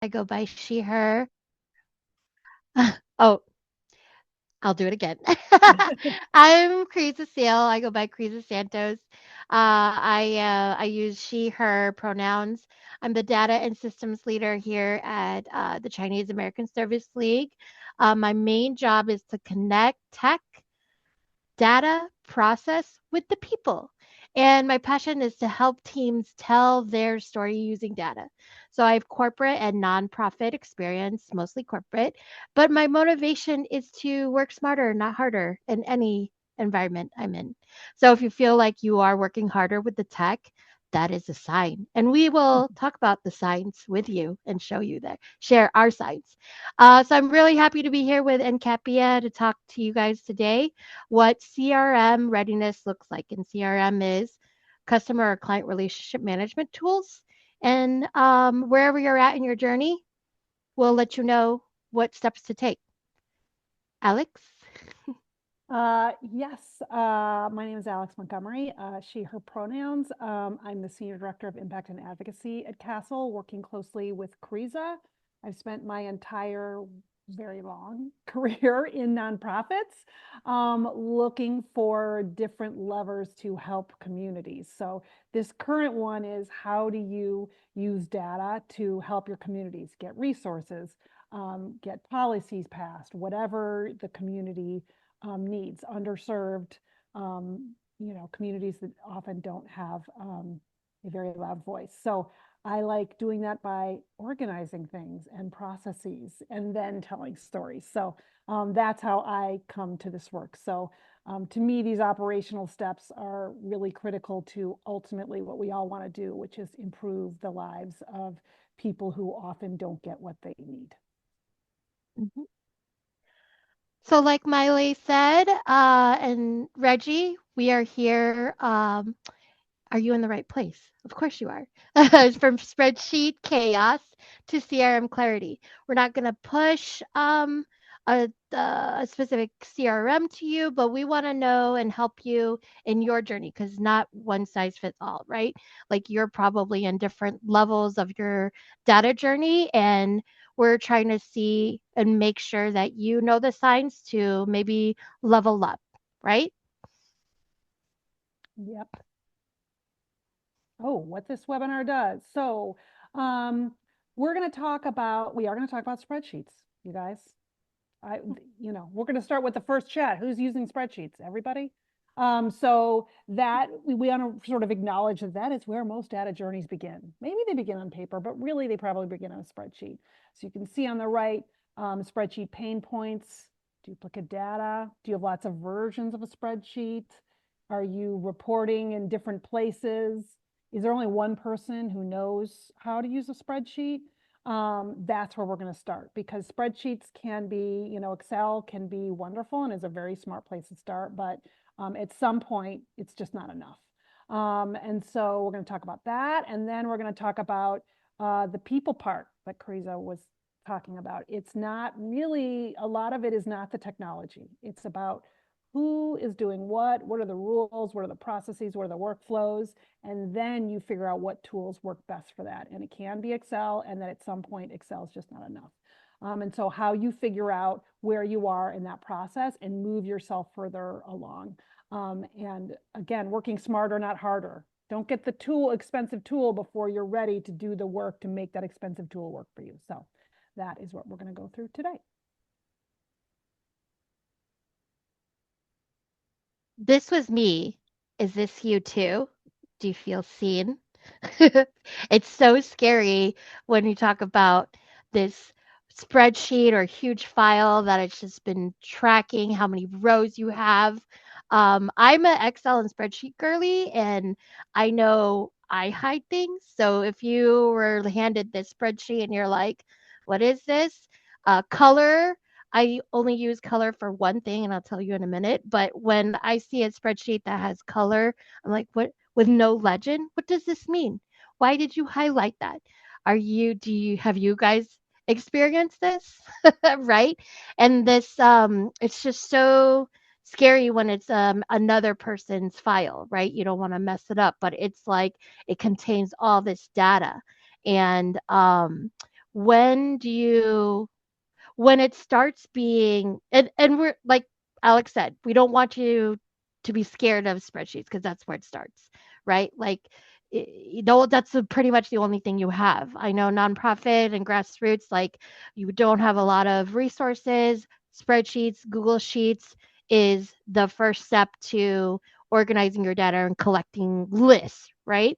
I go by she, her. Oh, I'll do it again. I'm Chrisazil. I go by Khriza Santos. I use she, her pronouns. I'm the data and systems leader here at the Chinese American Service League. My main job is to connect tech data process with the people. And my passion is to help teams tell their story using data. So I have corporate and nonprofit experience, mostly corporate, but my motivation is to work smarter, not harder in any environment I'm in. So if you feel like you are working harder with the tech, that is a sign. And we will talk about the signs with you and show you that, share our signs. So I'm really happy to be here with NCAPIA to talk to you guys today what CRM readiness looks like. And CRM is customer or client relationship management tools. And wherever you're at in your journey, we'll let you know what steps to take. Alex? Yes, my name is Alex Montgomery, she, her pronouns. I'm the Senior Director of Impact and Advocacy at CASL, working closely with Khriza. I've spent my entire very long career in nonprofits, looking for different levers to help communities. So this current one is how do you use data to help your communities get resources, get policies passed, whatever the community needs, underserved, communities that often don't have a very loud voice. So I like doing that by organizing things and processes and then telling stories. So that's how I come to this work. So to me, these operational steps are really critical to ultimately what we all want to do, which is improve the lives of people who often don't get what they need. Mhm. So, like Miley said, and Reggie, we are here. Are you in the right place? Of course you are. From spreadsheet chaos to CRM clarity. We're not going to push a specific CRM to you, but we want to know and help you in your journey because not one size fits all, right? Like you're probably in different levels of your data journey, and we're trying to see and make sure that you know the signs to maybe level up, right? Yep. Oh, what this webinar does. So, um, we are going to talk about spreadsheets, you guys. I, we're going to start with the first chat. Who's using spreadsheets? Everybody? So that we want to sort of acknowledge that that is where most data journeys begin. Maybe they begin on paper, but really they probably begin on a spreadsheet. So you can see on the right, spreadsheet pain points, duplicate data. Do you have lots of versions of a spreadsheet? Are you reporting in different places? Is there only one person who knows how to use a spreadsheet? That's where we're going to start because spreadsheets can be, Excel can be wonderful and is a very smart place to start, but at some point, it's just not enough. And so we're going to talk about that. And then we're going to talk about the people part that Khriza was talking about. It's not really, a lot of it is not the technology. It's about who is doing what are the rules, what are the processes, what are the workflows, and then you figure out what tools work best for that. And it can be Excel, and then at some point, Excel is just not enough. And so how you figure out where you are in that process and move yourself further along. And again, working smarter, not harder. Don't get the expensive tool before you're ready to do the work to make that expensive tool work for you. So that is what we're going to go through today. This was me. Is this you too? Do you feel seen? It's so scary when you talk about this spreadsheet or huge file that it's just been tracking how many rows you have. I'm an Excel and spreadsheet girly, and I know I hide things. So if you were handed this spreadsheet and you're like, what is this? Color, I only use color for one thing, and I'll tell you in a minute. But when I see a spreadsheet that has color, I'm like, what? With no legend? What does this mean? Why did you highlight that? Have you guys experienced this? Right? And this, it's just so scary when it's another person's file, right? You don't want to mess it up, but it's like it contains all this data. And when do you when it starts being and we're like Alex said, we don't want you to be scared of spreadsheets because that's where it starts, right? Like that's pretty much the only thing you have. I know nonprofit and grassroots, like you don't have a lot of resources. Spreadsheets, Google Sheets is the first step to organizing your data and collecting lists, right?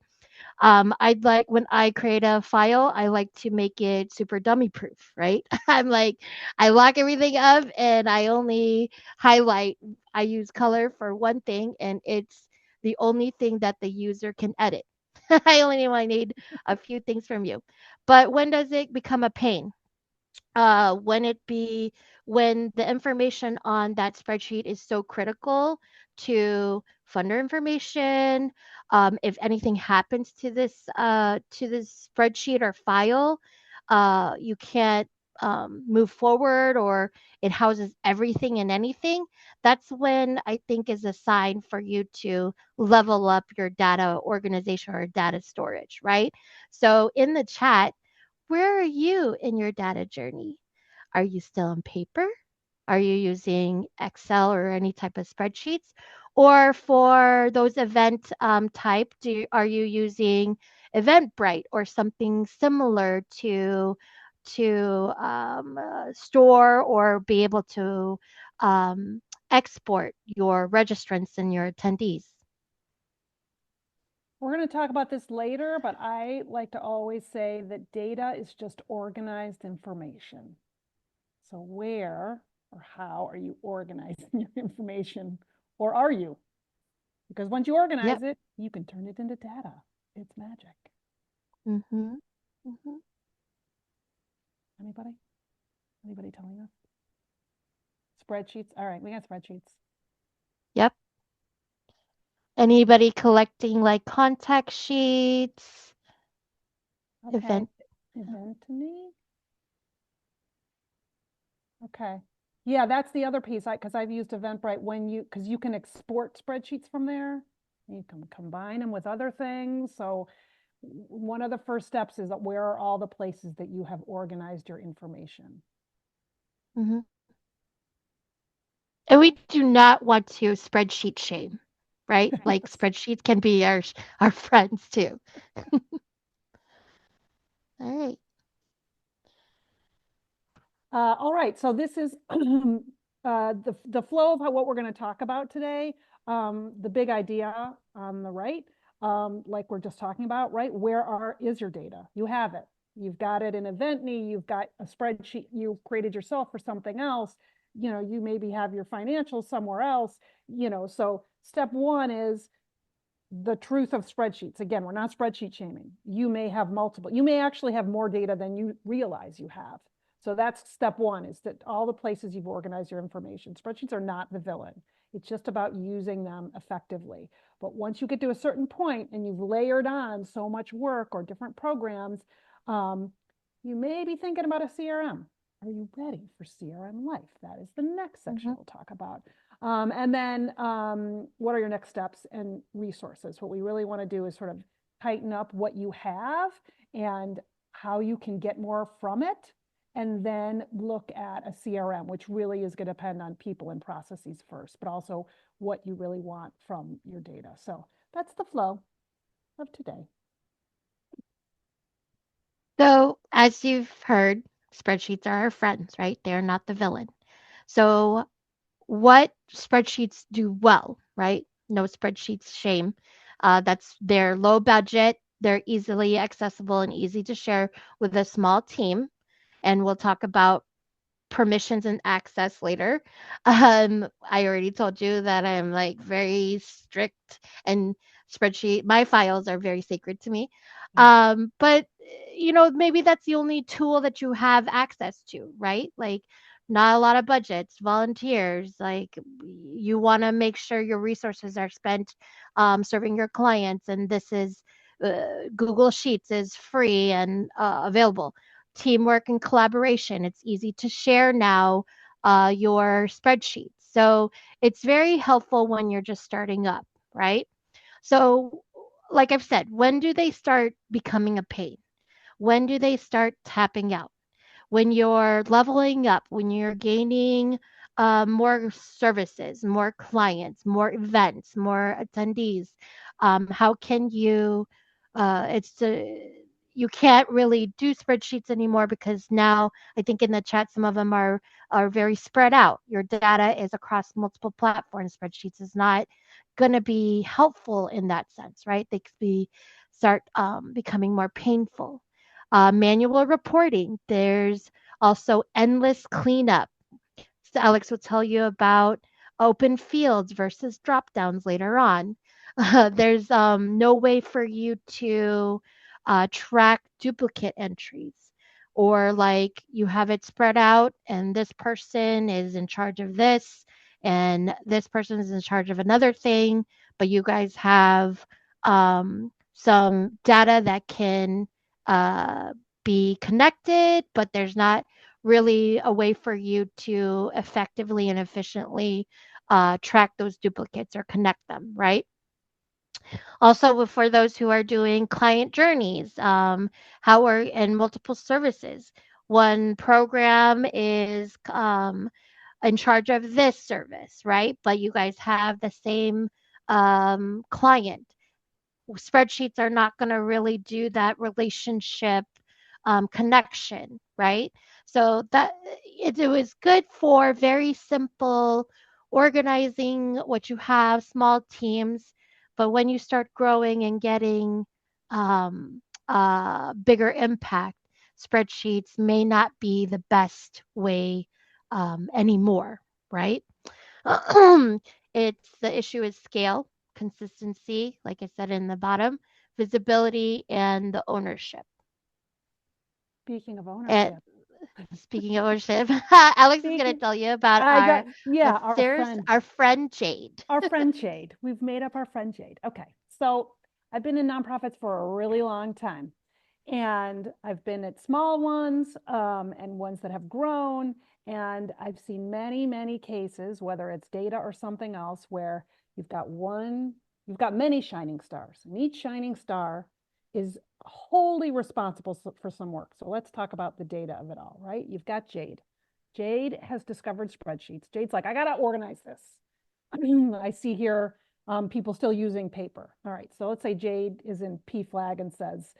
I'd like when I create a file, I like to make it super dummy proof, right? I'm like, I lock everything up and I only highlight, I use color for one thing, and it's the only thing that the user can edit. I need a few things from you. But when does it become a pain? When it be when the information on that spreadsheet is so critical to funder information. If anything happens to this spreadsheet or file, you can't move forward, or it houses everything and anything. That's when I think is a sign for you to level up your data organization or data storage, right? So in the chat, where are you in your data journey? Are you still on paper? Are you using Excel or any type of spreadsheets? Or for those event type, are you using Eventbrite or something similar to store or be able to export your registrants and your attendees? We're going to talk about this later, but I like to always say that data is just organized information. So where or how are you organizing your information? Or are you? Because once you Yep. organize it, you can turn it into data. It's magic. Mm-hmm. Mm-hmm. Anybody? Anybody telling us? Spreadsheets. All right, we got spreadsheets. Yep. Anybody collecting like contact sheets, Okay. event? Eventony. Okay. Yeah, that's the other piece. Because I've used Eventbrite because you can export spreadsheets from there. You can combine them with other things. So one of the first steps is that where are all the places that you have organized your information? Mm-hmm. And we do not want to spreadsheet shame, right? Like spreadsheets can be our friends too. All right. All right, so this is the flow of what we're going to talk about today. The big idea on the right, like we're just talking about, right? Is your data? You have it. You've got it in Eventney. You've got a spreadsheet you created yourself for something else. You maybe have your financials somewhere else. So step one is the truth of spreadsheets. Again, we're not spreadsheet shaming. You may actually have more data than you realize you have. So that's step one, is that all the places you've organized your information. Spreadsheets are not the villain. It's just about using them effectively. But once you get to a certain point and you've layered on so much work or different programs, um, you may be thinking about a CRM. Are you ready for CRM life? That is the next section Mm-hmm. we'll talk about. And then what are your next steps and resources? What we really want to do is sort of tighten up what you have and how you can get more from it. And then look at a CRM, which really is going to depend on people and processes first, but also what you really want from your data. So that's the flow of today. So, as you've heard, spreadsheets are our friends, right? They're not the villain. So, what spreadsheets do well, right? No spreadsheets shame. They're low budget, they're easily accessible and easy to share with a small team. And we'll talk about permissions and access later. I already told you that I'm like very strict and my files are very sacred to me. Yeah. But maybe that's the only tool that you have access to, right? Like not a lot of budgets, volunteers, like you want to make sure your resources are spent serving your clients, and this is Google Sheets is free and available. Teamwork and collaboration. It's easy to share now your spreadsheets. So it's very helpful when you're just starting up, right? So, like I've said, when do they start becoming a pain? When do they start tapping out? when you're leveling up, when you're gaining more services, more clients, more events, more attendees, how can you? It's You can't really do spreadsheets anymore because now I think in the chat some of them are very spread out. Your data is across multiple platforms. Spreadsheets is not going to be helpful in that sense, right? They could be start becoming more painful. Manual reporting. There's also endless cleanup. So Alex will tell you about open fields versus drop downs later on. There's no way for you to track duplicate entries, or like you have it spread out and this person is in charge of this and this person is in charge of another thing, but you guys have some data that can uh, be connected, but there's not really a way for you to effectively and efficiently track those duplicates or connect them, right? Also, for those who are doing client journeys, how are and multiple services. One program is in charge of this service, right? But you guys have the same client. Spreadsheets are not going to really do that relationship connection, right? So it was good for very simple organizing what you have, small teams. But when you start growing and getting bigger impact, spreadsheets may not be the best way anymore, right? The issue is scale, consistency, like I said in the bottom, visibility, and the ownership. Speaking of And ownership, speaking of ownership, Alex is going to speaking, tell you about I got, yeah, our friend Jade. our friend Jade. We've made up our friend Jade. Okay. So I've been in nonprofits for a really long time. And I've been at small ones and ones that have grown. And I've seen many, many cases, whether it's data or something else, where you've got many shining stars, and each shining star is wholly responsible for some work. So let's talk about the data of it all, right? You've got Jade. Jade has discovered spreadsheets. Jade's like, I got to organize this. I see here people still using paper. All right, so let's say Jade is in P flag and says,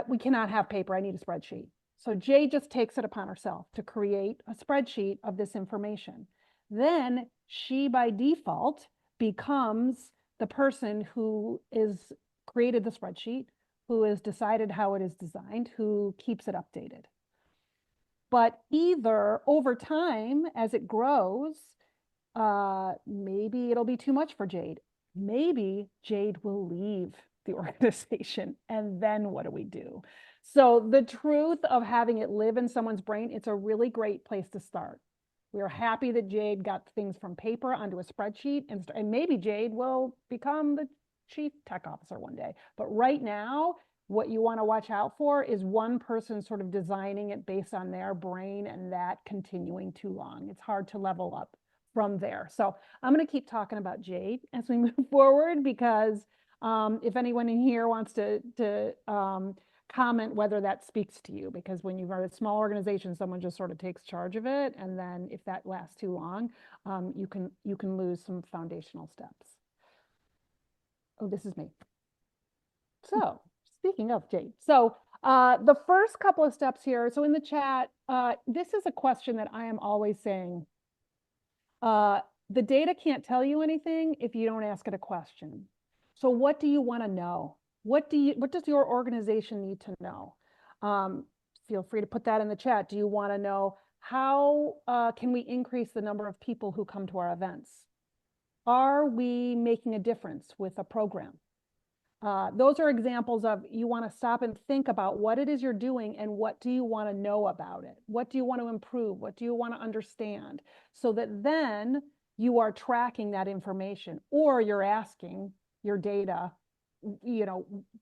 we cannot have paper. I need a spreadsheet. So Jade just takes it upon herself to create a spreadsheet of this information. Then she, by default, becomes the person who is created the spreadsheet, who has decided how it is designed, who keeps it updated. But either over time, as it grows, maybe it'll be too much for Jade. Maybe Jade will leave the organization. And then what do we do? So the truth of having it live in someone's brain, it's a really great place to start. We are happy that Jade got things from paper onto a spreadsheet, and maybe Jade will become the chief tech officer one day. But right now, what you want to watch out for is one person sort of designing it based on their brain and that continuing too long. It's hard to level up from there. So I'm going to keep talking about Jade as we move forward, because if anyone in here wants to comment whether that speaks to you, because when you've got a small organization, someone just sort of takes charge of it, and then if that lasts too long, you can lose some foundational steps. Oh, this is me. So speaking of Jade, so the first couple of steps here. So in the chat, this is a question that I am always saying. The data can't tell you anything if you don't ask it a question. So what do you want to know? What does your organization need to know? Feel free to put that in the chat. Do you want to know how can we increase the number of people who come to our events? Are we making a difference with a program? Those are examples of, you want to stop and think about what it is you're doing and what do you want to know about it? What do you want to improve? What do you want to understand? So that then you are tracking that information, or you're asking your data,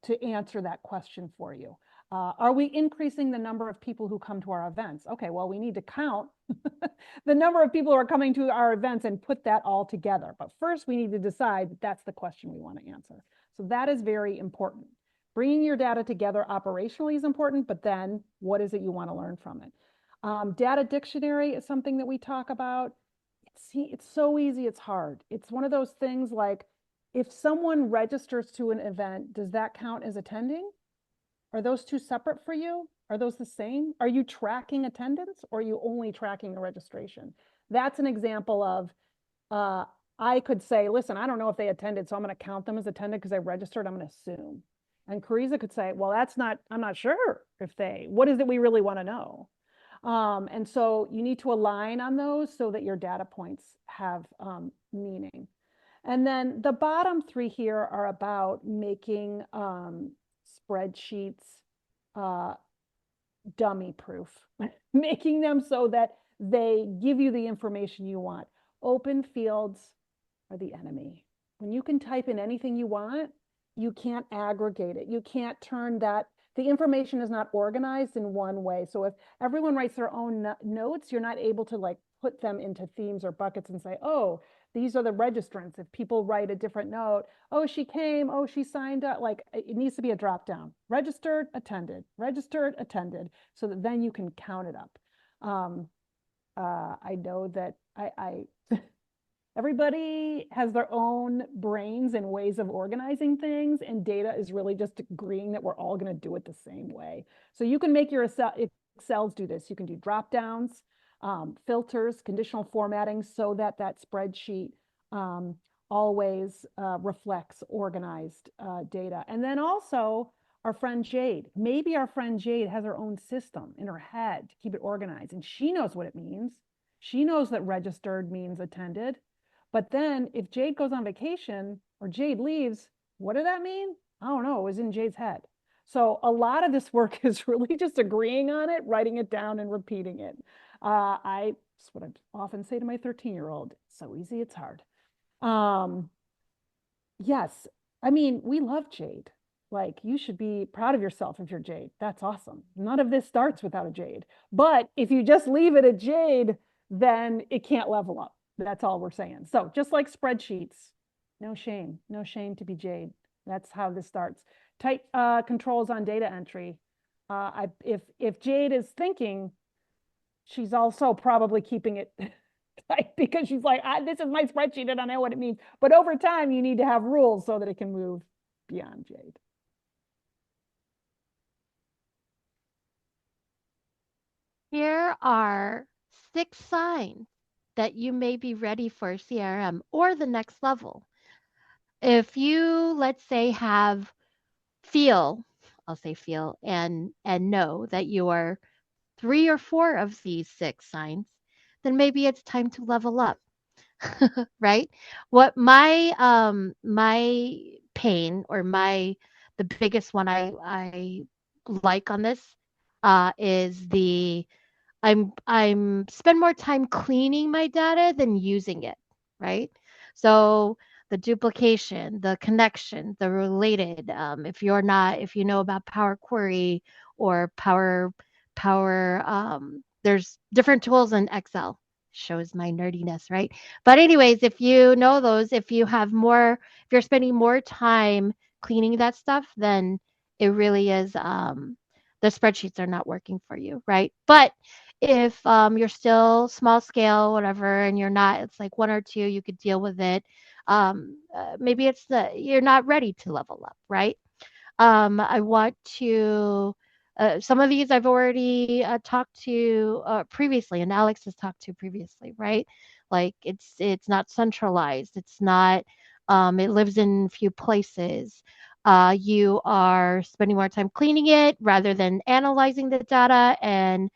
to answer that question for you. Are we increasing the number of people who come to our events? Okay, well, we need to count the number of people who are coming to our events and put that all together. But first, we need to decide that that's the question we want to answer. So that is very important. Bringing your data together operationally is important, but then what is it you want to learn from it? Data dictionary is something that we talk about. See, it's so easy, it's hard. It's one of those things like if someone registers to an event, does that count as attending? Are those two separate for you? Are those the same? Are you tracking attendance or are you only tracking a registration? That's an example of uh, I could say, listen, I don't know if they attended, so I'm going to count them as attended because they registered. I'm going to assume. And Khriza could say, well, that's not, I'm not sure if they, what is it we really want to know? And so you need to align on those so that your data points have meaning. And then the bottom three here are about making spreadsheets uh, dummy proof, making them so that they give you the information you want. Open fields are the enemy. When you can type in anything you want, you can't aggregate it. You can't turn that, the information is not organized in one way. So if everyone writes their own notes, you're not able to like put them into themes or buckets and say, oh, these are the registrants. If people write a different note, oh, she came, oh, she signed up, like it needs to be a drop down. Registered, attended, so that then you can count it up. I know that I everybody has their own brains and ways of organizing things, and data is really just agreeing that we're all going to do it the same way. So you can make your Excels do this. You can do drop downs, filters, conditional formatting, so that that spreadsheet always reflects organized data. And then also our friend Jade, maybe our friend Jade has her own system in her head to keep it organized, and she knows what it means. She knows that registered means attended. But then if Jade goes on vacation or Jade leaves, what did that mean? I don't know. It was in Jade's head. So a lot of this work is really just agreeing on it, writing it down, and repeating it. That's what I often say to my 13-year-old. So easy, it's hard. Um, yes, I mean, we love Jade. Like, you should be proud of yourself if you're Jade. That's awesome. None of this starts without a Jade. But if you just leave it at Jade, then it can't level up. That's all we're saying. So just like spreadsheets, no shame to be Jade. That's how this starts. Tight controls on data entry. If Jade is thinking, she's also probably keeping it tight because she's like, this is my spreadsheet and I know what it means. But over time, you need to have rules so that it can move beyond Jade. Here are 6 signs that you may be ready for CRM or the next level. If you, let's say, have feel, I'll say feel and know that you are 3 or 4 of these 6 signs, then maybe it's time to level up, right? What my pain or my the biggest one I like on this is the I'm spend more time cleaning my data than using it, right? So the duplication, the connection, the related. If you know about Power Query or there's different tools in Excel. Shows my nerdiness, right? But anyways, if you know those, if you're spending more time cleaning that stuff, then it really is the spreadsheets are not working for you, right? But if you're still small scale, whatever, and you're not, it's like 1 or 2, you could deal with it. Maybe you're not ready to level up, right? I want to. Some of these I've already talked to previously, and Alex has talked to previously, right? Like it's not centralized. It's not. It lives in few places. You are spending more time cleaning it rather than analyzing the data and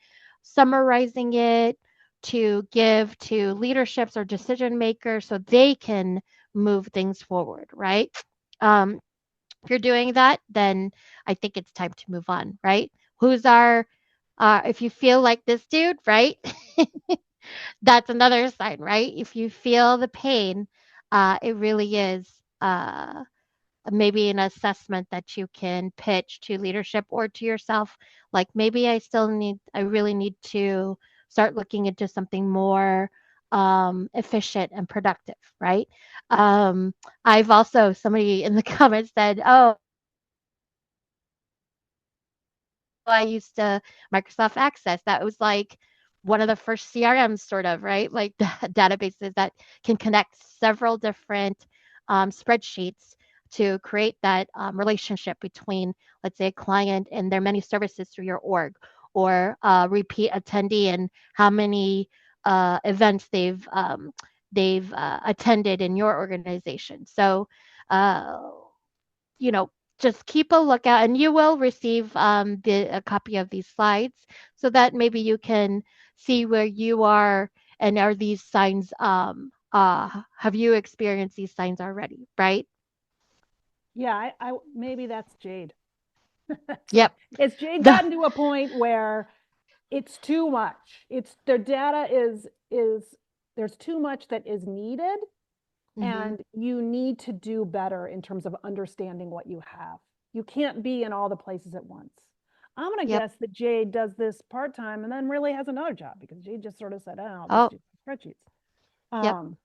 summarizing it to give to leaderships or decision makers so they can move things forward, right? Um, if you're doing that, then I think it's time to move on, right? Who's our, if you feel like this dude, right? That's another sign, right? If you feel the pain, it really is maybe an assessment that you can pitch to leadership or to yourself. Like maybe I really need to start looking into something more efficient and productive, right? Um, I've also, somebody in the comments said, oh, I used to Microsoft Access. That was like one of the first CRMs, sort of, right? Like databases that can connect several different spreadsheets to create that relationship between, let's say, a client and their many services through your org, or repeat attendee and how many events they've attended in your organization. So, uh, you know, just keep a lookout, and you will receive a copy of these slides so that maybe you can see where you are, and are these signs, have you experienced these signs already, right? Yeah, I maybe that's Jade. So Yep. it's Jade The gotten to a point where it's too much. It's their data is there's too much that is needed, Mhm. and you need to do better in terms of understanding what you have. You can't be in all the places at once. I'm gonna Yep. guess that Jade does this part-time and then really has another job, because Jade just sort of said, "Oh, I'll just Oh, do spreadsheets." yep. Um,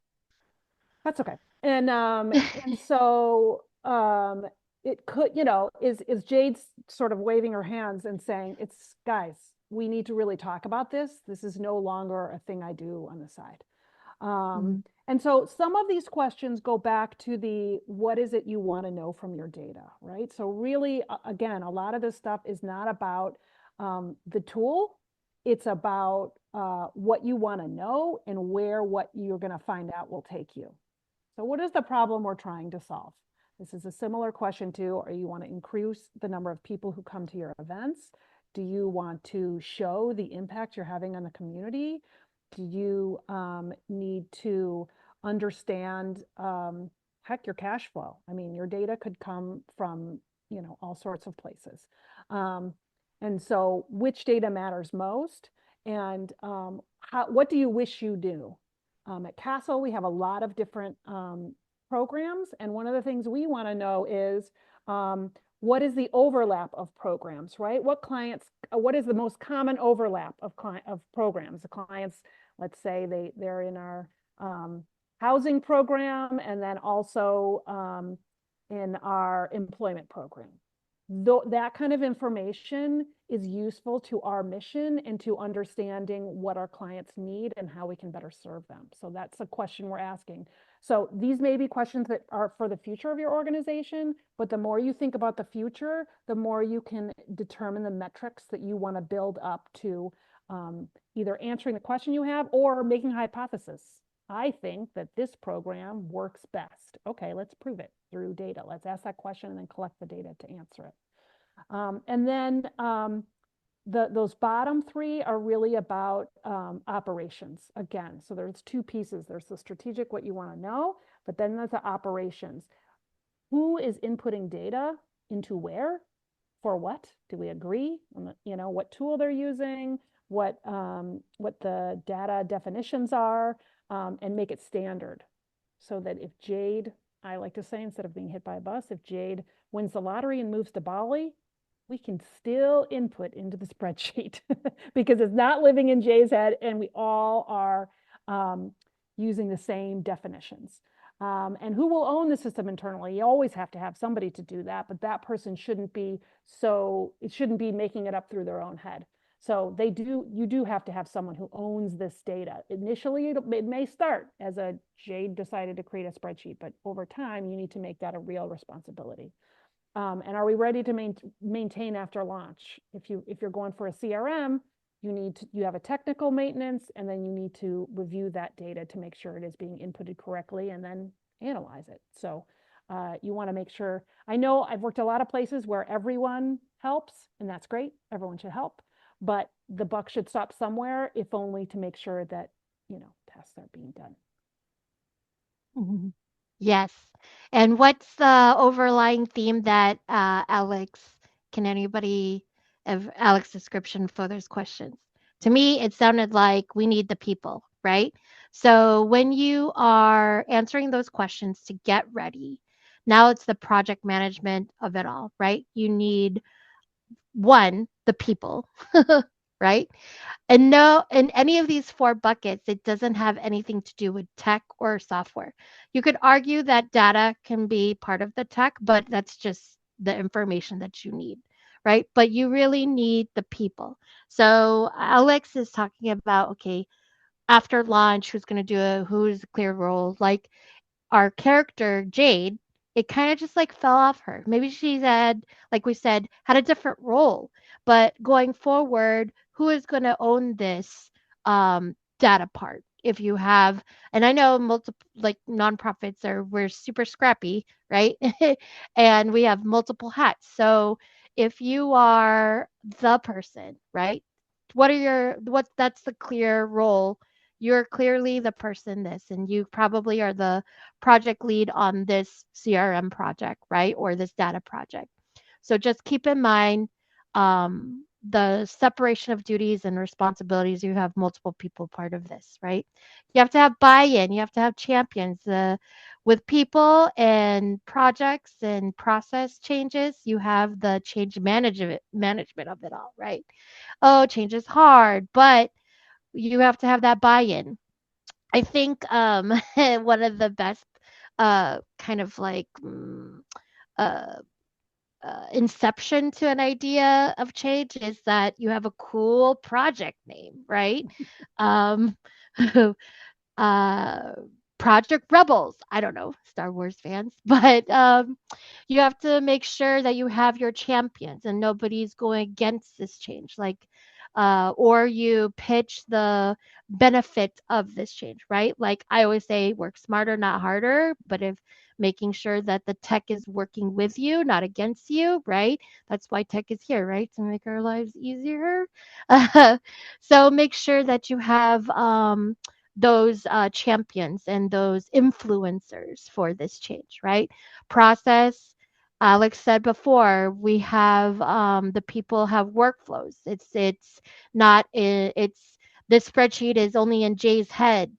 that's okay. And so it could, is Jade sort of waving her hands and saying, "It's guys, we need to really talk about this. This is no longer a thing I do on the side." Um, Mhm. and so some of these questions go back to the what is it you want to know from your data, right? So really, again, a lot of this stuff is not about the tool. It's about what you want to know and where what you're going to find out will take you. So what is the problem we're trying to solve? This is a similar question to, or you want to increase the number of people who come to your events? Do you want to show the impact you're having on the community? Do you need to understand, heck, your cash flow? I mean, your data could come from, all sorts of places. Um, and so which data matters most? And what do you wish you knew? At CASL, we have a lot of different programs. And one of the things we want to know is what is the overlap of programs, right? What is the most common overlap of programs? The clients, let's say they're in our um, housing program, and then also in our employment program. Though that kind of information is useful to our mission and to understanding what our clients need and how we can better serve them. So that's a question we're asking. So these may be questions that are for the future of your organization, but the more you think about the future, the more you can determine the metrics that you want to build up to either answering the question you have or making a hypothesis. I think that this program works best. Okay, let's prove it through data. Let's ask that question and then collect the data to answer it. And then those bottom three are really about operations again. So there's two pieces. There's the strategic, what you want to know, but then there's the operations. Who is inputting data into where? For what? Do we agree on what tool they're using, what the data definitions are, and make it standard, so that if Jade, I like to say, instead of being hit by a bus, if Jade wins the lottery and moves to Bali, we can still input into the spreadsheet because it's not living in Jay's head, and we all are um, using the same definitions. And who will own the system internally? You always have to have somebody to do that, but that person it shouldn't be making it up through their own head. So you do have to have someone who owns this data. Initially, it may start as a Jade decided to create a spreadsheet, but over time, you need to make that a real responsibility. And are we ready to maintain after launch? If you're going for a CRM, you have a technical maintenance, and then you need to review that data to make sure it is being inputted correctly, and then analyze it. So you want to make sure. I know I've worked a lot of places where everyone helps, and that's great. Everyone should help, but the buck should stop somewhere, if only to make sure that tests are being done. Mhm. Yes. And what's the overlying theme that Alex, can anybody of Alex's description for those questions? To me, it sounded like we need the people, right? So when you are answering those questions to get ready, now it's the project management of it all, right? You need one, the people, right? And no, in any of these four buckets, it doesn't have anything to do with tech or software. You could argue that data can be part of the tech, but that's just the information that you need, right? But you really need the people. So Alex is talking about, okay, after launch, who's going to do it, who's the clear role. Like our character Jade, it kind of just like fell off her. Maybe she had, like we said, had a different role. But going forward, who is going to own this data part? If you have, and I know multiple like nonprofits are we're super scrappy, right? And we have multiple hats. So if you are the person, right? What that's the clear role. You're clearly the person this, and you probably are the project lead on this CRM project, right? Or this data project. So just keep in mind the separation of duties and responsibilities. You have multiple people part of this, right? You have to have buy-in. You have to have champions. With people and projects and process changes, you have the change management of it all, right? Oh, change is hard, but you have to have that buy-in. I think one of the best kind of like uh, inception to an idea of change is that you have a cool project name, right? Um, uh, Project Rebels. I don't know, Star Wars fans, but you have to make sure that you have your champions and nobody's going against this change. Like, or you pitch the benefit of this change, right? Like I always say, work smarter, not harder. But if making sure that the tech is working with you, not against you, right? That's why tech is here, right? To make our lives easier. So make sure that you have those champions and those influencers for this change, right? Process. Alex said before, we have the people have workflows. It's not it's this spreadsheet is only in Jade's head,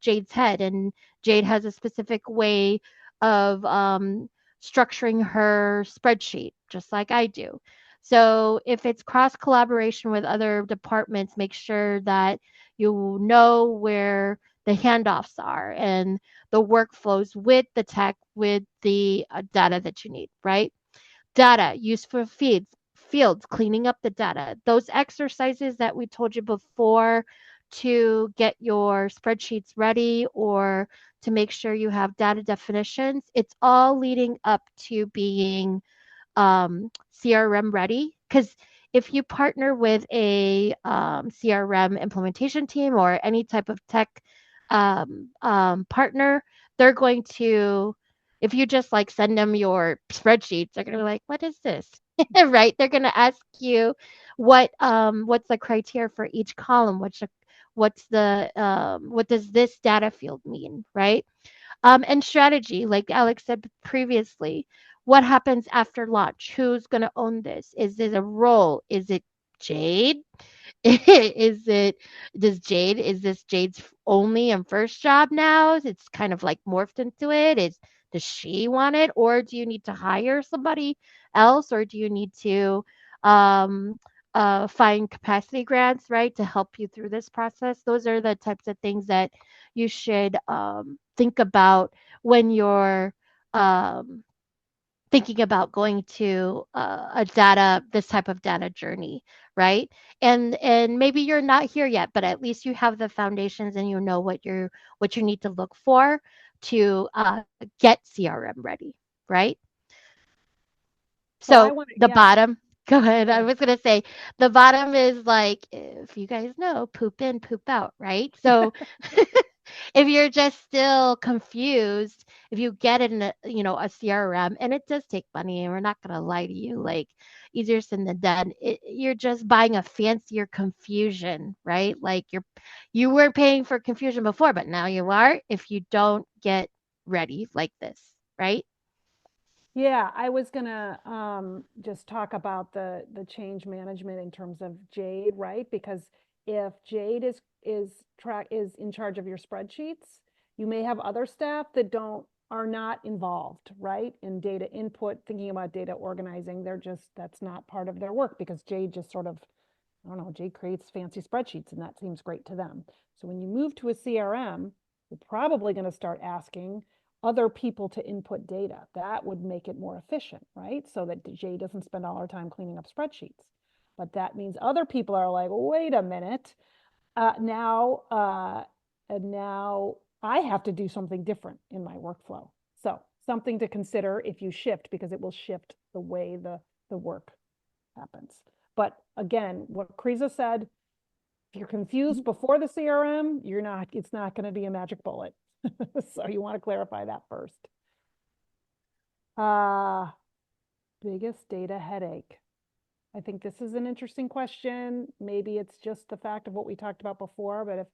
and Jade has a specific way of structuring her spreadsheet, just like I do. So if it's cross collaboration with other departments, make sure that you know where the handoffs are and the workflows with the tech, with the data that you need, right? Data used for fields, cleaning up the data. Those exercises that we told you before to get your spreadsheets ready or to make sure you have data definitions, it's all leading up to being CRM ready. Because if you partner with a CRM implementation team or any type of tech partner, they're going to, if you just like send them your spreadsheets, they're going to be like, what is this? Right? They're going to ask you what's the criteria for each column, what does this data field mean, right? And strategy, like Alex said previously, what happens after launch? Who's going to own this? Is it a role? Is it Jade? Is it is this Jade's only and first job now? It's kind of like morphed into it. Does she want it, or do you need to hire somebody else, or do you need to um find capacity grants, right, to help you through this process? Those are the types of things that you should think about when you're um thinking about going to this type of data journey, right? And maybe you're not here yet, but at least you have the foundations and you know what you need to look for to get CRM ready, right? So I So want to, the yeah, bottom, go ahead. go I ahead. was gonna say the bottom is like, if you guys know, poop in, poop out, right? So if you're just still confused, if you get in a CRM, and it does take money, and we're not gonna lie to you, like easier said than done. You're just buying a fancier confusion, right? Like you were paying for confusion before, but now you are if you don't get ready like this, right? Yeah, I was gonna just talk about the change management in terms of Jade, right? Because if Jade is in charge of your spreadsheets, you may have other staff that don't are not involved, right? In data input, thinking about data organizing, that's not part of their work because Jade just sort of, I don't know, Jade creates fancy spreadsheets and that seems great to them. So when you move to a CRM, you're probably going to start asking other people to input data. That would make it more efficient, right? So that Jay doesn't spend all our time cleaning up spreadsheets. But that means other people are like, wait a minute, and now I have to do something different in my workflow. So something to consider if you shift, because it will shift the way the work happens. But again, what Khriza said, if you're confused before the CRM, it's not going to be a magic bullet. So you want to clarify that first. Biggest data headache. I think this is an interesting question. Maybe it's just the fact of what we talked about before, but if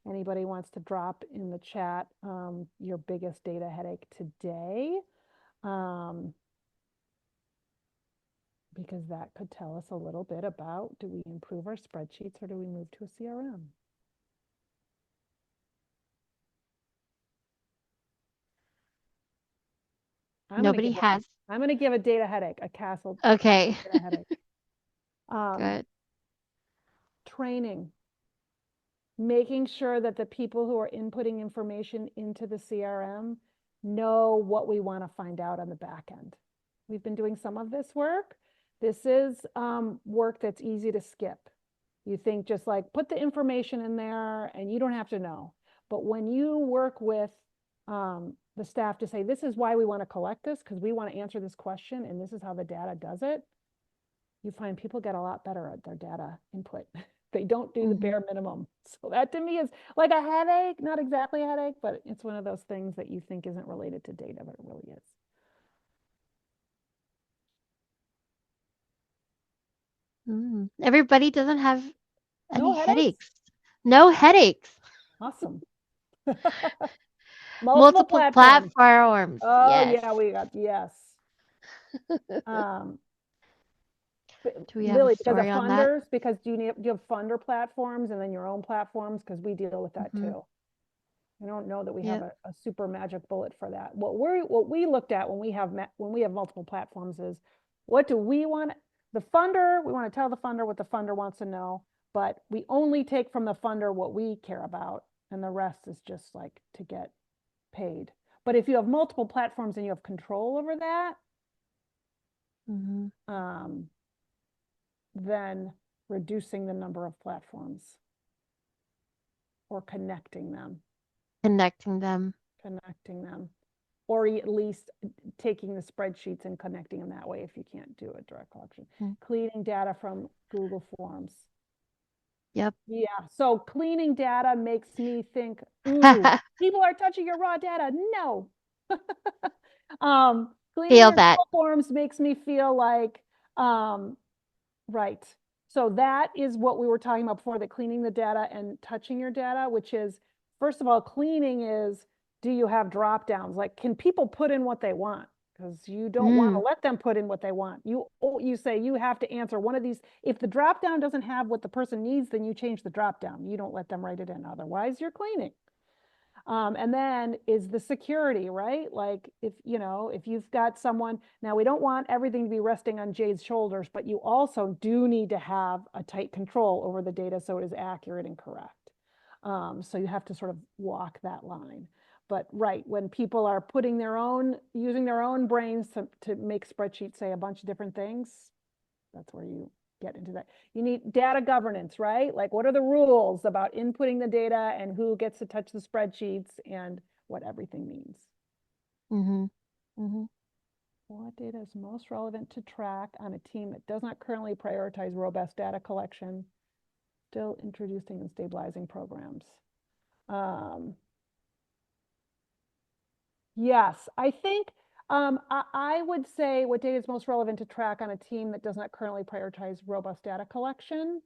anybody wants to drop in the chat your biggest data headache today, because that could tell us a little bit about, do we improve our spreadsheets or do we move to a CRM? Nobody has. I'm going to give a data headache, a CASL Okay. data headache. Good. Training. Making sure that the people who are inputting information into the CRM know what we want to find out on the back end. We've been doing some of this work. This is work that's easy to skip. You think just like put the information in there and you don't have to know. But when you work with the staff to say, this is why we want to collect this, because we want to answer this question and this is how the data does it, you find people get a lot better at their data input. They don't do the bare minimum. So that to me is like a headache, not exactly a headache, but it's one of those things that you think isn't related to data, but it really is. Everybody doesn't have No any headaches? headaches. No headaches. Awesome. Multiple Multiple platforms. platforms. Oh Yes. yeah, we got, yes. Um, Do we have a Lily, because of story on that? funders, because do you have funder platforms and then your own platforms? Because we deal with that too. I don't know that we have Yep. a super magic bullet for that. What we looked at when we have multiple platforms is, what do we want? The funder, we want to tell the funder what the funder wants to know, but we only take from the funder what we care about, and the rest is just like to get paid. But if you have multiple platforms and you have control over that, then reducing the number of platforms or connecting them, Connecting them. or at least taking the spreadsheets and connecting them that way if you can't do a direct collection. Cleaning data from Google Forms. Yep. Yeah, so cleaning data makes me think, ooh, people are touching your raw data. No. Cleaning Feel your that. Google Forms makes me feel like, right. So that is what we were talking about before, that cleaning the data and touching your data, which is, first of all, cleaning is, do you have drop downs? Like, can people put in what they want? Because you don't want to let them put in what they want. You say you have to answer one of these. If the drop down doesn't have what the person needs, then you change the drop down. You don't let them write it in. Otherwise, you're cleaning. And then is the security, right? Like if you've got someone, now we don't want everything to be resting on Jade's shoulders, but you also do need to have a tight control over the data so it is accurate and correct. So you have to sort of walk that line. But right, when people are using their own brains to make spreadsheets say a bunch of different things, that's where you get into that. You need data governance, right? Like, what are the rules about inputting the data and who gets to touch the spreadsheets and what everything means. What data is most relevant to track on a team that does not currently prioritize robust data collection, still introducing and stabilizing programs? Yes, I think I would say what data is most relevant to track on a team that does not currently prioritize robust data collection,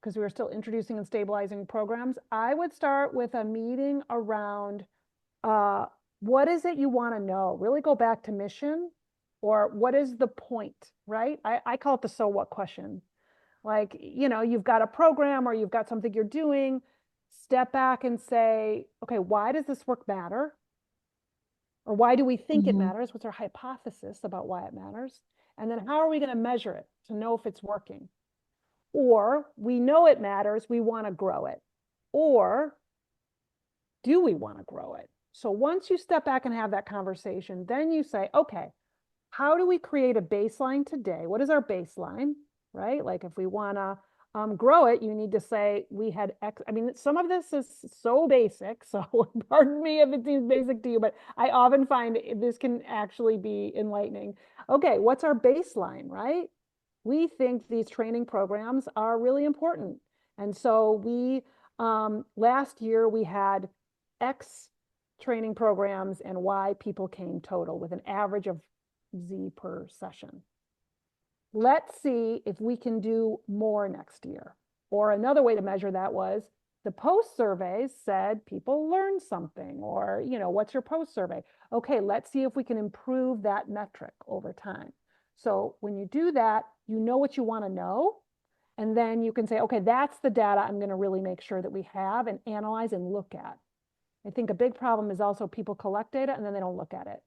because we are still introducing and stabilizing programs. I would start with a meeting around what is it you want to know? Really go back to mission, or what is the point, right? I call it the so what question. Like, you've got a program or you've got something you're doing, step back and say, okay, why does this work matter? Or why do we think it matters? What's our hypothesis about why it matters? And then how are we going to measure it to know if it's working? Or we know it matters, we want to grow it. Or do we want to grow it? So once you step back and have that conversation, then you say, okay, how do we create a baseline today? What is our baseline? right? Like if we want to grow it, you need to say we had X. I mean, some of this is so basic. So pardon me if it seems basic to you, but I often find this can actually be enlightening. Okay, what's our baseline, right? We think these training programs are really important. And so last year we had X training programs and Y people came total with an average of Z per session. Let's see if we can do more next year. Or another way to measure that was the post surveys said people learned something, or, what's your post survey? Okay, let's see if we can improve that metric over time. So when you do that, you know what you want to know. And then you can say, okay, that's the data I'm going to really make sure that we have and analyze and look at. I think a big problem is also people collect data and then they don't look at it.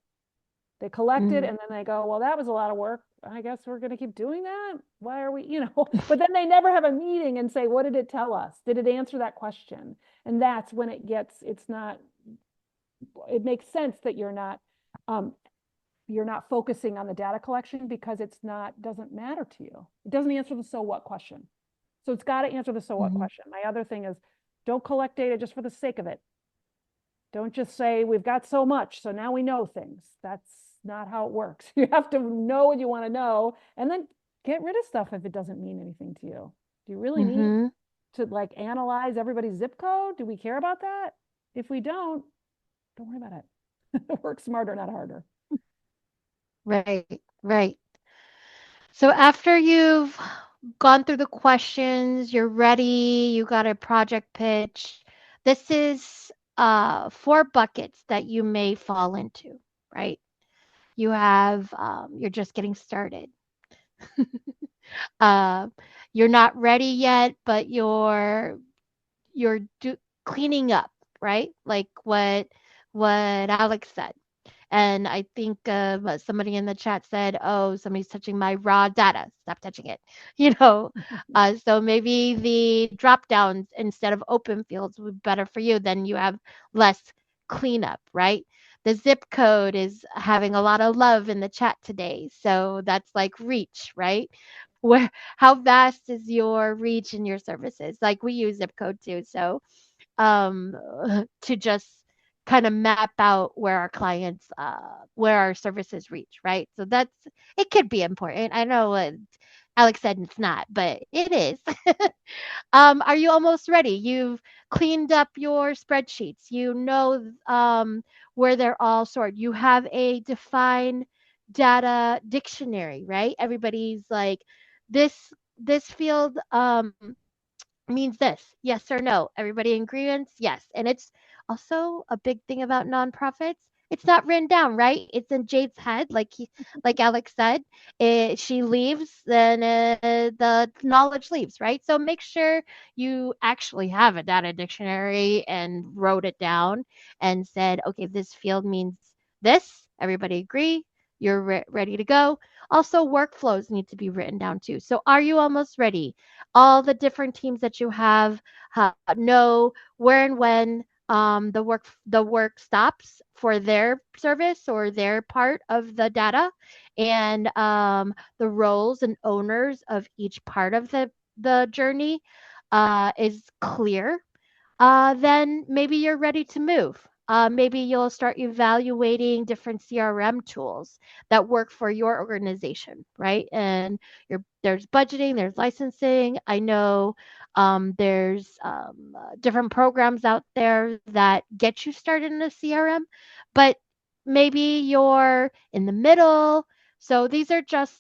They collect it Mm. and then they go, well, that was a lot of work. I guess we're going to keep doing that. Why are we, but then they never have a meeting and say, what did it tell us? Did it answer that question? And that's when it's not, it makes sense that you're not focusing on the data collection because doesn't matter to you. It doesn't answer the so what question. So it's got to answer the so what Mhm. question. My other thing is don't collect data just for the sake of it. Don't just say we've got so much, so now we know things. That's not how it works. You have to know what you want to know and then get rid of stuff if it doesn't mean anything to you. Do you really need Mhm. to like analyze everybody's zip code? Do we care about that? If we don't worry about it. Work smarter, not harder. Right. Right. So after you've gone through the questions, you're ready, you got a project pitch. This is four buckets that you may fall into, right? You have you're just getting started. Uh, you're not ready yet, but you're cleaning up, right? Like what Alex said. And I think somebody in the chat said, "Oh, somebody's touching my raw data. Stop touching it." You know, so maybe the drop downs instead of open fields would be better for you. Then you have less cleanup, right? The zip code is having a lot of love in the chat today, so that's like reach, right? Where how vast is your reach in your services? Like we use zip code too, so um, to just kind of map out where our clients, where our services reach, right? So that's it could be important. I know what Alex said it's not, but it is. Are you almost ready? You've cleaned up your spreadsheets. You know where they're all stored. You have a defined data dictionary, right? Everybody's like this field means this, yes or no. Everybody in agreement? Yes. And it's also a big thing about nonprofits. It's not written down, right? It's in Jade's head, like Alex said. She leaves, then the knowledge leaves, right? So make sure you actually have a data dictionary and wrote it down and said, okay, this field means this. Everybody agree? You're ready to go. Also, workflows need to be written down too. So, are you almost ready? All the different teams that you have know where and when the work stops for their service or their part of the data, and the roles and owners of each part of the journey is clear. Then maybe you're ready to move. Maybe you'll start evaluating different CRM tools that work for your organization, right? And there's budgeting, there's licensing. I know there's different programs out there that get you started in a CRM, but maybe you're in the middle. So these are just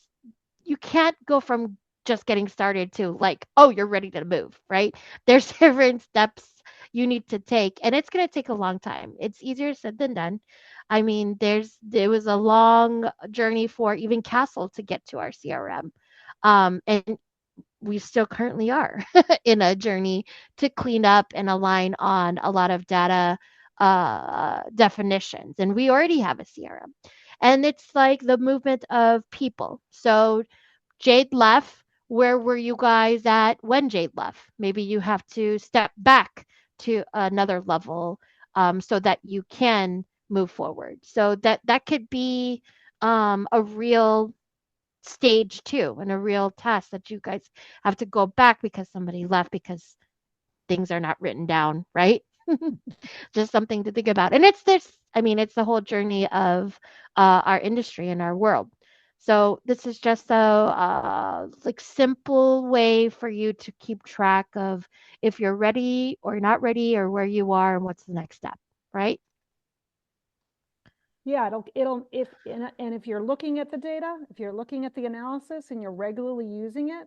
you can't go from just getting started to like, oh, you're ready to move, right? There's different steps you need to take, and it's going to take a long time. It's easier said than done. I mean, there was a long journey for even CASL to get to our CRM. And we still currently are in a journey to clean up and align on a lot of data definitions. And we already have a CRM. And it's like the movement of people. So Jade left. Where were you guys at when Jade left? Maybe you have to step back to another level so that you can move forward. So that could be a real stage two and a real test that you guys have to go back because somebody left because things are not written down, right? Just something to think about. And it's this, I mean, it's the whole journey of our industry and our world. So this is just a like simple way for you to keep track of if you're ready or not ready or where you are and what's the next step, right? Yeah, it'll if and if you're looking at the data, if you're looking at the analysis and you're regularly using it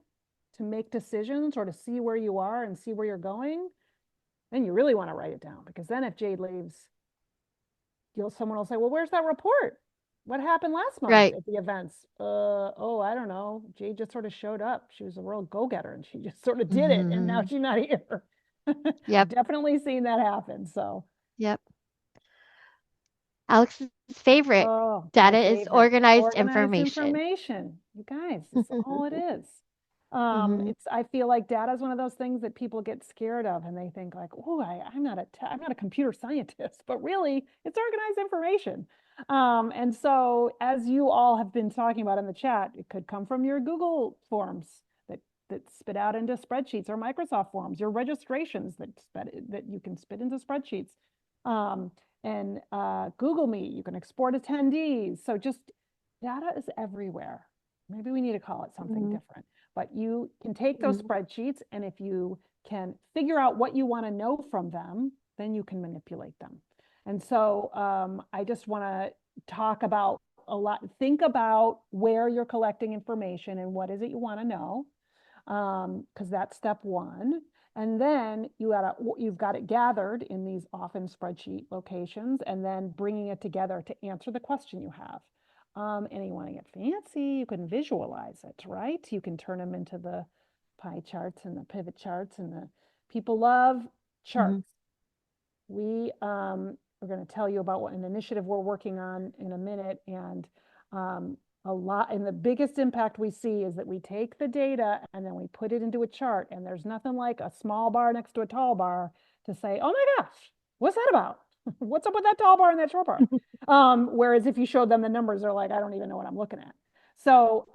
to make decisions or to see where you are and see where you're going, then you really want to write it down, because then if Jade leaves, someone will say, "Well, where's that report? What happened last month Right. at the events?" Oh, I don't know. Jade just sort of showed up. She was a real go-getter and she just sort of did it, and now Mhm. she's not here. Yep. Definitely seen that happen. So, Yep. Alex's favorite oh, my data is favorite. organized Organized information. information. You guys, that's all it is. Mhm. I feel like data is one of those things that people get scared of and they think like, oh, I'm not a computer scientist, but really it's organized information. And so as you all have been talking about in the chat, it could come from your Google forms that spit out into spreadsheets, or Microsoft forms, your registrations that you can spit into spreadsheets. Um, and Google Meet, you can export attendees. So just data is everywhere. Maybe we need to call it something Mhm. different, but you can take those Mhm. spreadsheets, and if you can figure out what you want to know from them, then you can manipulate them. And so I just want to talk about a lot, think about where you're collecting information and what is it you want to know, because that's step one. And then you've got it gathered in these often spreadsheet locations, and then bringing it together to answer the question you have. And you want to get fancy, you can visualize it, right? You can turn them into the pie charts and the pivot charts, and the people love Mhm. charts. We are going to tell you about an initiative we're working on in a minute, and um, and the biggest impact we see is that we take the data and then we put it into a chart, and there's nothing like a small bar next to a tall bar to say, oh my gosh, what's that about? What's up with that tall bar and that short bar? Whereas if you showed them the numbers, they're like, I don't even know what I'm looking at. So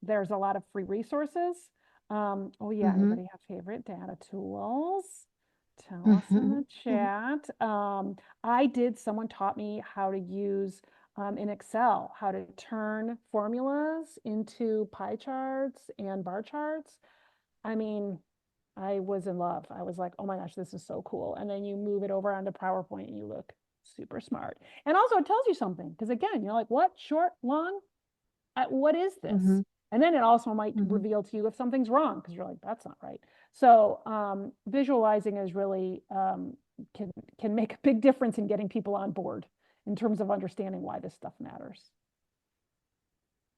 there's a lot of free resources. Oh yeah, Mhm. anybody have favorite data tools? Tell us in Mhm. the chat. Someone taught me how to use in Excel, how to turn formulas into pie charts and bar charts. I mean, I was in love. I was like, oh my gosh, this is so cool. And then you move it over onto PowerPoint and you look super smart. And also it tells you something, because again, you're like, what? Short, long? What is this? Mhm. And then it also might Mhm. reveal to you if something's wrong, because you're like, that's not right. So visualizing is really can can make a big difference in getting people on board in terms of understanding why this stuff matters.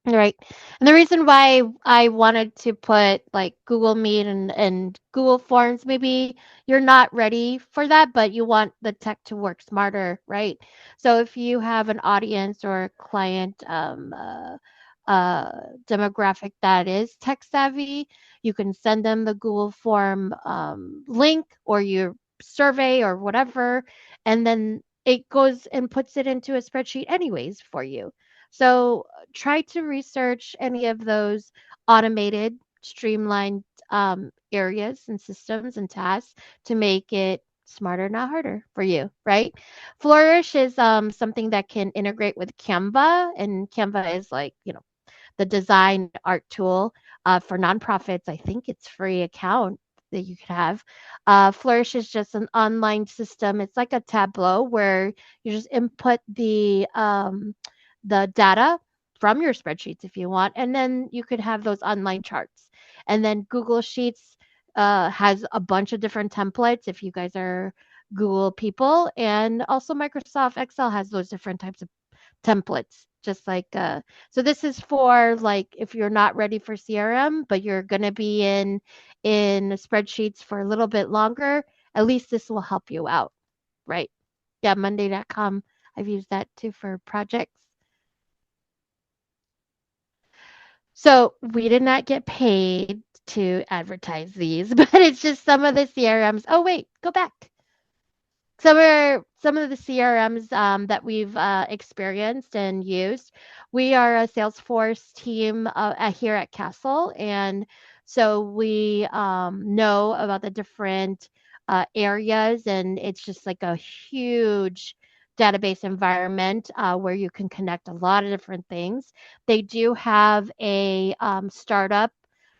Right. And the reason why I wanted to put like Google Meet and Google Forms, maybe you're not ready for that, but you want the tech to work smarter, right? So if you have an audience or a client demographic that is tech savvy, you can send them the Google Form link or your survey or whatever, and then it goes and puts it into a spreadsheet anyways for you. So try to research any of those automated, streamlined areas and systems and tasks to make it smarter, not harder for you, right? Flourish is something that can integrate with Canva, and Canva is like, the design art tool for nonprofits. I think it's free account that you can have. Flourish is just an online system. It's like a Tableau where you just input the data from your spreadsheets if you want, and then you could have those online charts. And then Google Sheets has a bunch of different templates if you guys are Google people, and also Microsoft Excel has those different types of templates. Just like so this is for like if you're not ready for CRM, but you're going to be in spreadsheets for a little bit longer, at least this will help you out, right? Yeah, monday.com. I've used that too for projects. So we did not get paid to advertise these, but it's just some of the CRMs. Oh, wait, go back. some of the CRMs that we've experienced and used. We are a Salesforce team here at CASL, and so we know about the different areas, and it's just like a huge database environment where you can connect a lot of different things. They do have a startup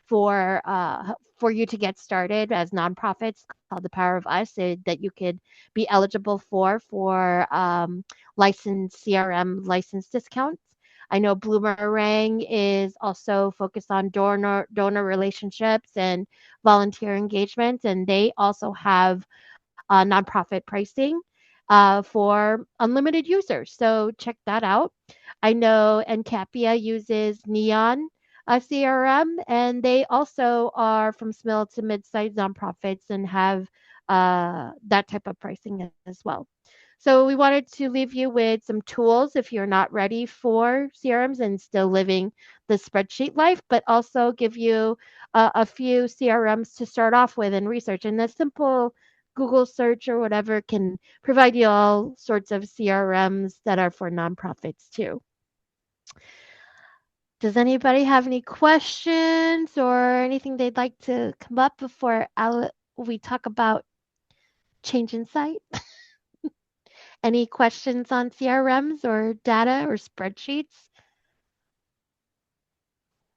for you to get started as nonprofits called the Power of Us that you could be eligible for licensed CRM license discounts. I know Bloomerang is also focused on donor relationships and volunteer engagement, and they also have nonprofit pricing for unlimited users. So check that out. I know NQAPIA uses Neon CRM, and they also are from small to mid-sized nonprofits and have that type of pricing as well. So we wanted to leave you with some tools if you're not ready for CRMs and still living the spreadsheet life, but also give you a few CRMs to start off with and research. And a simple Google search or whatever can provide you all sorts of CRMs that are for nonprofits too. Does anybody have any questions or anything they'd like to come up before we talk about change in site? Any questions on CRMs or data or spreadsheets?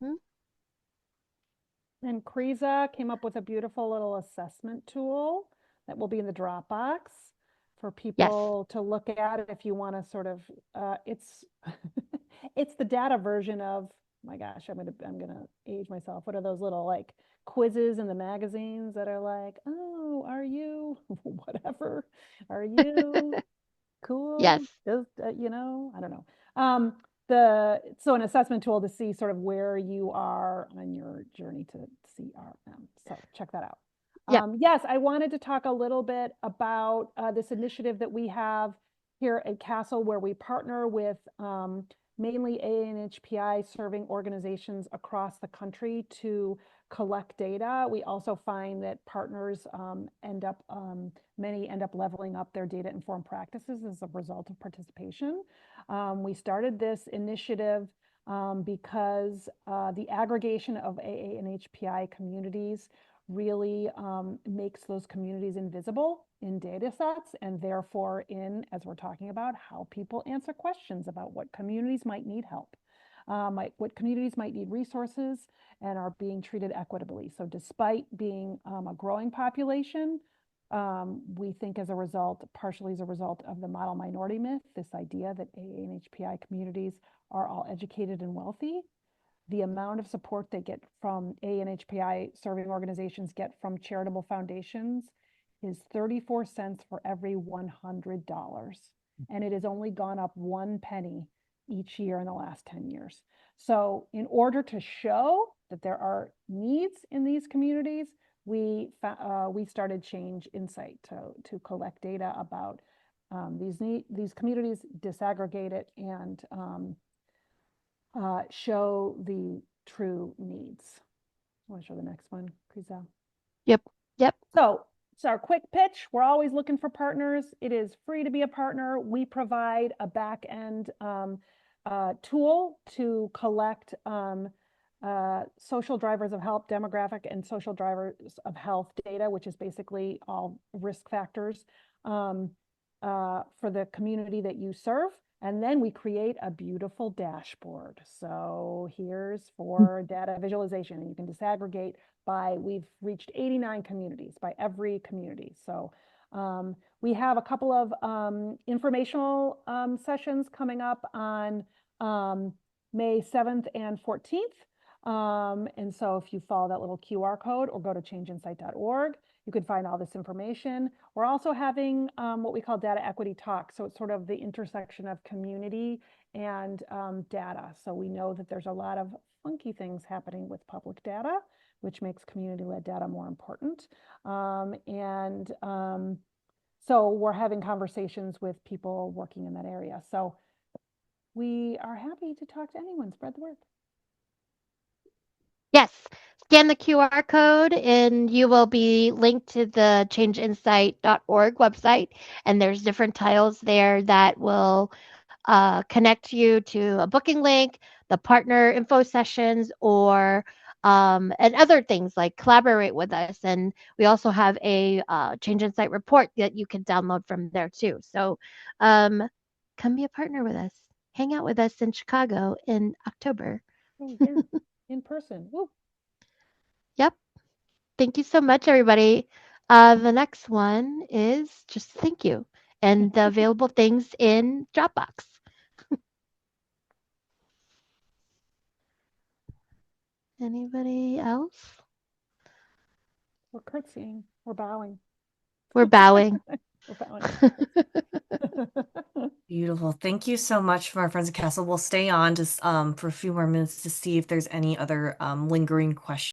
Hmm? And Khriza came up with a beautiful little assessment tool that will be in the Dropbox for Yes. people to look at if you want to sort of it's it's the data version of, my gosh, I'm gonna age myself. What are those little like quizzes in the magazines that are like, oh, are you whatever? Are you Yes. cool? Just I don't know. Um, an assessment tool to see sort of where you are on your journey to CRM. So check that out. Yep. Yes, I wanted to talk a little bit about this initiative that we have here at CASL, where we partner with mainly ANHPI serving organizations across the country to collect data. We also find that partners many end up leveling up their data informed practices as a result of participation. We started this initiative because the aggregation of AA and HPI communities really makes those communities invisible in data sets, and therefore as we're talking about, how people answer questions about what communities might need help, what communities might need resources and are being treated equitably. So despite being a growing population, we think partially as a result of the model minority myth, this idea that AA and HPI communities are all educated and wealthy. The amount of support they get from AA and HPI serving organizations get from charitable foundations is 34 cents for every $100. And it has only gone up 1 penny each year in the last 10 years. So in order to show that there are needs in these communities, we started Change Insight to collect data about these communities, disaggregate it, and show the true needs. I want to show the next one, Khriza. Yep. Yep. So it's our quick pitch. We're always looking for partners. It is free to be a partner. We provide a back end tool to collect social drivers of health, demographic and social drivers of health data, which is basically all risk factors for the community that you serve. And then we create a beautiful dashboard. So here's for data visualization, and you can disaggregate we've reached 89 communities by every community. So we have a couple of informational sessions coming up on May 7th and 14th. And so if you follow that little QR code or go to changeinsight.org, you can find all this information. We're also having what we call data equity talk. So it's sort of the intersection of community and data. So we know that there's a lot of funky things happening with public data, which makes community-led data more important. So we're having conversations with people working in that area. So we are happy to talk to anyone, spread the word. Yes. Scan the QR code and you will be linked to the changeinsight.org website. And there's different tiles there that will connect you to a booking link, the partner info sessions, or and other things like collaborate with us. And we also have a Change Insight report that you can download from there too. So um, come be a partner with us. Hang out with us in Chicago in October. Oh, yeah, in person. Woo. Yep. Thank you so much, everybody. The next one is just thank you and the available things in Dropbox. Anybody else? We're curtsying. We're bowing. We're bowing. We're bowing. We're curtsying. Beautiful. Thank you so much from our friends at CASL. We'll stay on just for a few more minutes to see if there's any other lingering questions.